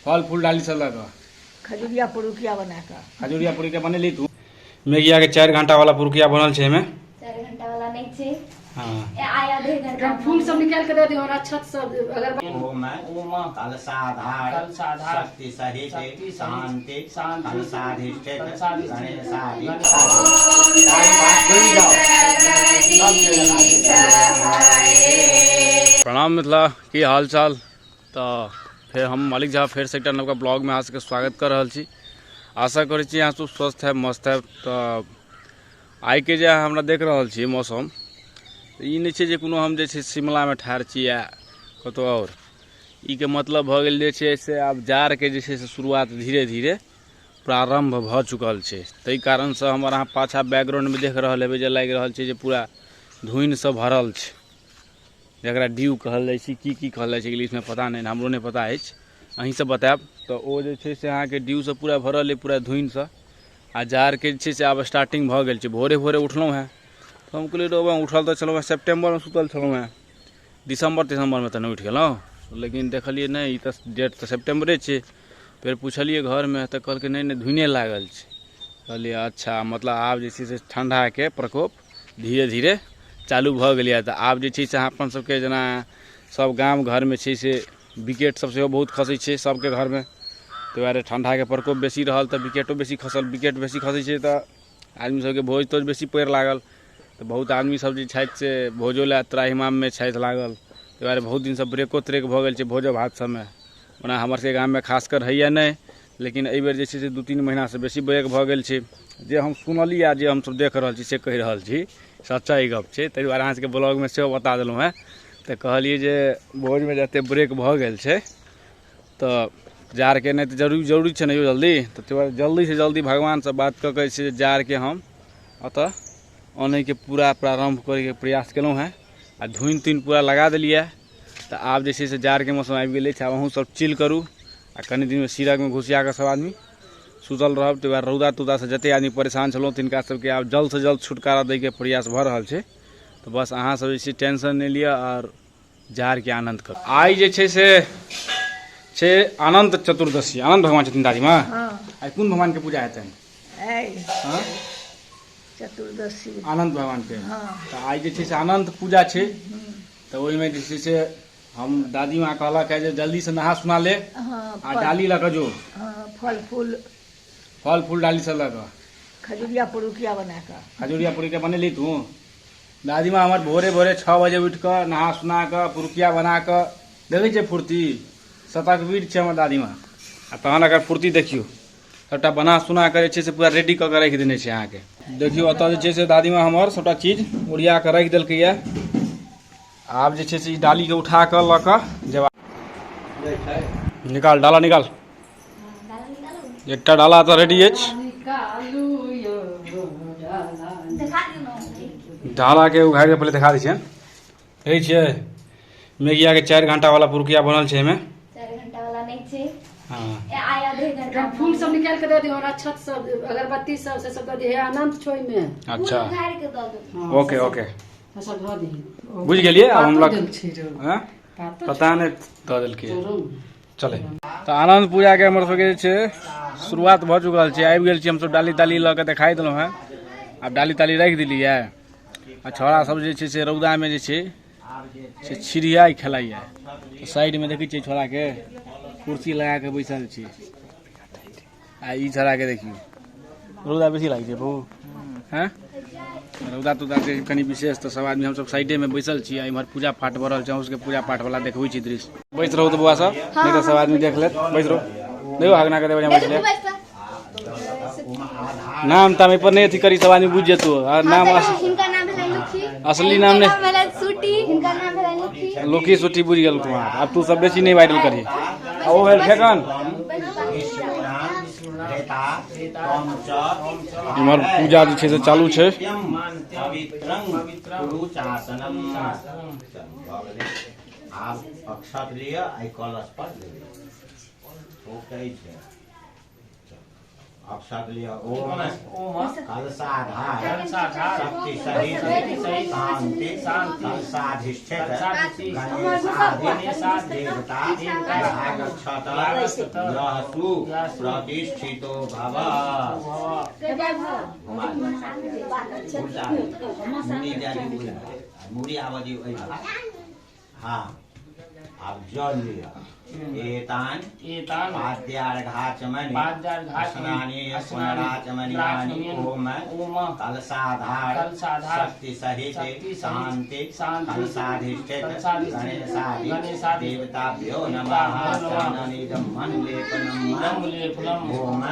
फल फूल डाली सब लगा खजूरिया पुरुकिया बना कर खजूरिया पुरुकिया बनेली तू मैगिया के 4 घंटा वाला पुरुकिया बनल छे में 4 घंटा वाला नहीं छे। हां आया आधे घंटा फूल सब निकाल के दे दियो और छत सब अगर ओम कलसाधार शक्ति सहित शांति कलसाधिष्ठित गणेशादि प्रणाम मिथिला की हाल चाल। तो फिर हम मालिक झा फिर सेक्टर 9 का ब्लॉग में अहाँ सबके स्वागत कर रहल छी। आशा करै छी अहाँ सब स्वस्थ है मस्त है। तो आइ के जे हमरा देख रहल छी मौसम ई नहीं छै जे कोनो हम जे छै शिमला में ठार छी या कतौ और ई के मतलब भ गेल जे छै से आब जाड़ के जे छै से शुरुआत धीरे धीरे प्रारंभ भ चुकल छै। तै कारण से हमर अहाँ पाछा बैकग्राउंड में देख रहल हेबै जे लागि रहल छै जे पूरा धुइन से भरल छै जकरा ड्यू कहल जाइ छै की कहल जाइ छै इंग्लिश में पता नहीं हमरो नहीं पता अछि अहीं से बताएब। तो ओ जे छै से अहाँ के ड्यू से पूरा भरल है पूरा धुइन से आ जाड़ के जे छै से आब स्टार्टिंग भ गेल छै। भोरे भोरे उठलहुँ हैं तो हम कहलिए रोबा उठल तो छलहुँ सितंबर में सुतल छलहुँ हैं दिसंबर में तो नहीं उठ गेलहुँ लेकिन देखलिए नहीं तो डेट तो सितंबरे छै। फिर पूछलिए घर में तो कहलकै नहीं धुइने लागल छै। कहलिए अच्छा मतलब आब जे छै से ठंडा के प्रकोप धीरे धीरे चालू भ गेलिए। तो आब जे छै से अपन सबके जना सब गाँव घर में छै से विकेट सब सेहो बहुत खसै छै सबके घर में। तो दुआरे ठंडा के प्रकोप बेसी रहल तो विकेटो बेसी खसल विकेट बेसी खसै छै तो आदमी सबके भोज तोज बेसी पड़ि लागल। तो बहुत आदमी सब जे छथि से भोजो ला त्राहिमाम में छथि लागल। तो दुआरे बहुत दिन से ब्रेको त्रेक भ गेल छै भोजो भात सब में। ओना हमर सबके गाम में खासकर हैया नहीं लेकिन एहि बेर जे छै से 2-3 महीना से बेसी ब्रेक भ गेल छै। जे हम सुनली आ जे हम सब देख रहल छी से कहि रहल छी सच्चाई गप छै। ताहि दुआरे अहाँ सबके ब्लॉग में सेहो बता देलहुँ हैं। तो कहलिए जे भोज में जते ब्रेक भ गेल छै तो जाड़ के नहीं तो जरूरी छै नहीं जल्दी तो जल्दी से जल्दी भगवान से बात कऽ के छै जाड़ के हम अतः आने के पूरा प्रारंभ करे के प्रयास केलहुँ हैं आ धुइन तुइन पूरा लगा देलिए। तो आब जे छै से जाड़ के मौसम आबि गेल छै। अहूँ सब चिल करू आ कनि दिन में सीरक में घुसिया के सब आदमी सुतल रहब। तो रौदा तौदा से जते आदमी परेशान छलहुँ तिनका सबके आब जल्द से जल्द छुटकारा दै के प्रयास भ रहल छै। तो बस अहाँ सब जे छै टेंशन नहीं लिया और जाड़ के आनंद करू। आई जे छै से छे अनंत चतुर्दशी अनंत भगवान छथिन दादी माँ। आई कोन भगवान के पूजा हेतनि चतुर्दशी अनंत भगवान के। तो आई जे छै से अनंत पूजा छै। तो ओहि में जे छै से हम दादी माँ कहलक है जे जल्दी से नहा सुना ले आ डाली लग जो फल फूल डाली सब लगा खजूरिया पुरुकिया बना कर खजूरिया पुरुकिया बनेली तू। दादी माँ हमार भोरे भोरे 6 बजे उठ कर नहा सुना कर पुरुकिया बना कर देखे छै फुर्ती शतक वीर छै हमर दादी माँ। आ तहन अगर फुर्ती देखियो सबटा बना सुना कर से पूरा रेडी कऽ के राखि देने छै अहाँ के। देखियो अतः जे छै से दादी माँ हमर सबटा चीज ओरिया के राखि देलकै ये। आब जे छै से डाली के उठा के ल के जेबा निकाल डाला निकाल एकटा डाला तो रेडी अछि डाला के उघाड़ के पहले दिखा दै छियन। कहै छियै मैगिया के 4 घंटा वाला पुरुकिया बनल छै में 4 घंटा वाला नहीं छे। हां आया आधे घंटा फूल सब निकाल के दे दियो और छत सब अगरबत्ती सब से सब दे दियो आनंद छोई में। अच्छा उघाड़ के दे दो ओके ओके सब ध दी बुझ गेलिए। अब हम लोग हां पता नहीं द देलकै चले। तो आनंद पूजा के हमर सबके छै शुरुआत भ चुकल छै। आबि गेल छी हम सब डाली ताली ल के दिखाई देलहुँ हैं। अब डाली ताली राखि देलिए आ छोड़ा सब जे छै से रौदा में जे छै से छिड़ियाई खेलाइए। तो साइड में देखै छियै छोड़ा के कुर्सी लगा के बैसल छी आ ई छोड़ा के देखियो रौदा बेसी लागे छै बहु हैं रौदा तौदा के कनी विशेष। तो सब आदमी हम सब साइडे में बैसल छी आ इम्हर पूजा पाठ भ रहल छै उसके पूजा पाठ वाला देखबै छी दृश्य। बैस रहू तो बुआ सब नहीं तो सब आदमी देख लेत बैस रहू देखो हगना के देबे बैस ले नाम तामे पर नहीं अथी करी सब आदमी बुझ जेतो। और नाम इनका नाम है लुखी असली नाम ने सूटी इनका नाम है लुखी लोकी सूटी बुझ गेल तू। अब तू सब बेसी नहीं वायरल करी आ ओ है ठेकान इमहर पूजा जे छै से चालू छै। आप अक्षत लिया आई कलश पर दे ओ कही छै अक्षत लिया ओम कलशाधार शक्ति सहित शांति कलशाधिष्ठित गणेशाधिष्ठित देवता आगच्छत यस्तु प्रतिष्ठितो भव। मुड़ी आवाजी हाँ अब जल लिया एतान पाद्यार्घाचमनि स्नाने पुनराचमनीयानि ओम कलशाधार शक्ति सहित शांति कलशाधिष्ठित गणेशादि देवताभ्यो नमः। स्नाननिदं मन्लेपनम् ओम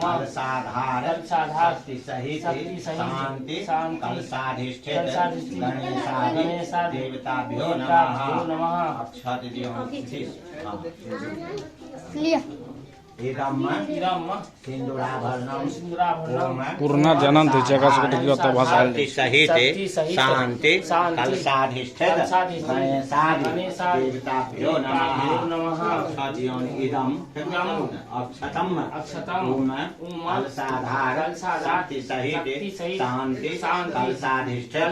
कलशाधार शक्ति सहित शांति कलशाधिष्ठित गणेशादि देवताभ्यो नमः। अक्षत लिया पूर्ण जनन शक्ति सहित शांति कलशाधिष्ठित देवताभ्यो नमः। इदम् अक्षतम् ओम कलशाधार शक्ति सहित शांति कलशाधिष्ठित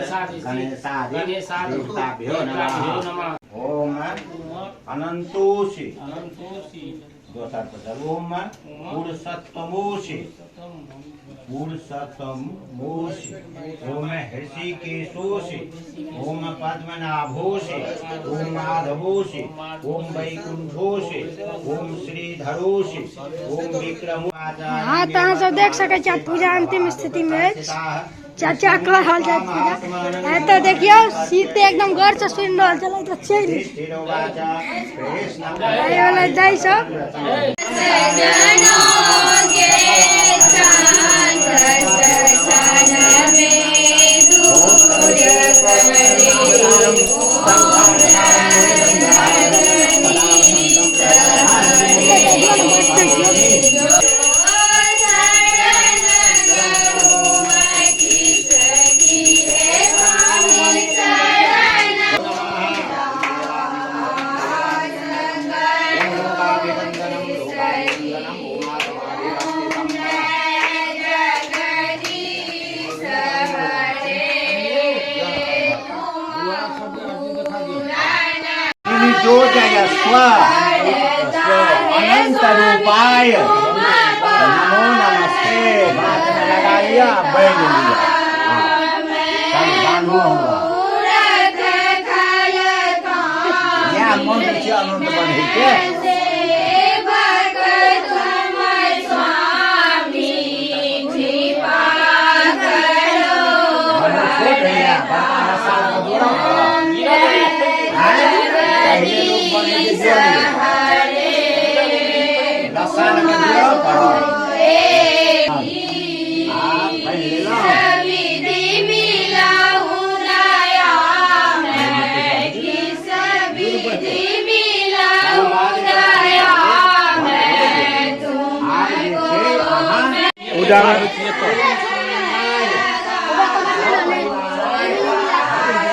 देवताभ्यो नमः। ओम अनंतोषि ओम पुरुषोत्तमोषि ओम हृषिकेशोषि ओम पद्मनाभोषि ओम माधवोषि ओम वैकुंठोषि ओम श्रीधरोषि ओम विक्रमो। हाँ तो अहाँ सब देख सके छी पूजा अंतिम स्थिति में चाचा कर हाल चाल पूजा है तो देखियो सीते एकदम घर से सुन रहल चले तो चल आए वाला जाई सब अनंत रूपाय नमो नमस्ते। बात में लगा लिया बैठ लिया या मंत्र से अनंत बने के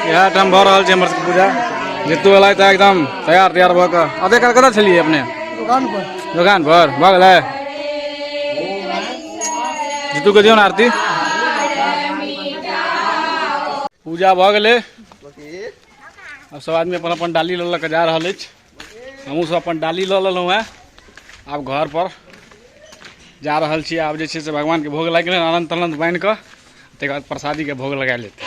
यहाँ टाइम भऽ रहल छै हमर सबके पूजा जीतू वाला तऽ एकदम तैयार भऽ कऽ अबे काल कतऽ छलियै अपने दुकान पर भऽ गेलै जीतू के दियौ ने आरती पूजा भऽ गेलै अब सब आदमी अपन अपन डाली लऽ के जा रहल अछि हमहूँ सब अपन डाली लऽ लेलहुँ हेँ आब घर पर जा रहल छी। आब जे छै से भगवान के भोग लागि गेलै अनंत बान्हि कऽ तकर बाद प्रसादी के भोग लगा लेते।